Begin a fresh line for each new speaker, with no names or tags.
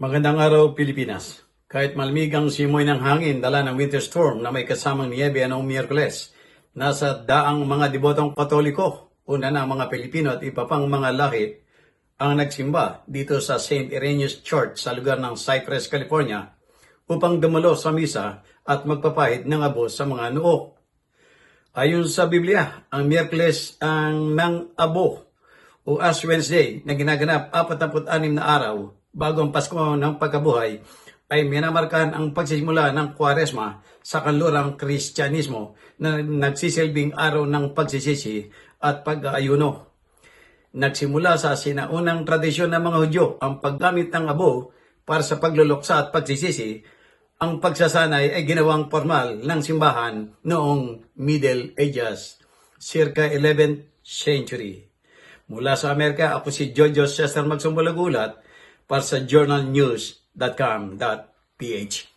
Magandang araw, Pilipinas. Kahit malamig ang simoy ng hangin dala ng winter storm na may kasamang niebe noong Miyerkules, nasa daang mga debotong Katoliko, una na ang mga Pilipino at iba pang mga lahi, ang nagsimba dito sa St. Irenaeus Church sa lugar ng Cypress, California, upang dumalo sa misa at magpapahid ng abo sa mga noo. Ayon sa Biblia, ang Miyerkules ang ng abo o Ash Wednesday na ginaganap 46 na araw bago ang Pasko ng pagkabuhay ay minamarkahan ang pagsisimula ng Kwaresma sa kanlurang Kristyanismo na nagsisilbing araw ng pagsisisi at pag-aayuno. Nagsimula sa sinaunang tradisyon ng mga Hudyo ang paggamit ng abo para sa pagluluksa at pagsisisi. Ang pagsasanay ay ginawang formal ng simbahan noong Middle Ages, circa 11th century. Mula sa Amerika, ako si Jojo Cesar Magsumbulagulat para sa journalnews.com.ph.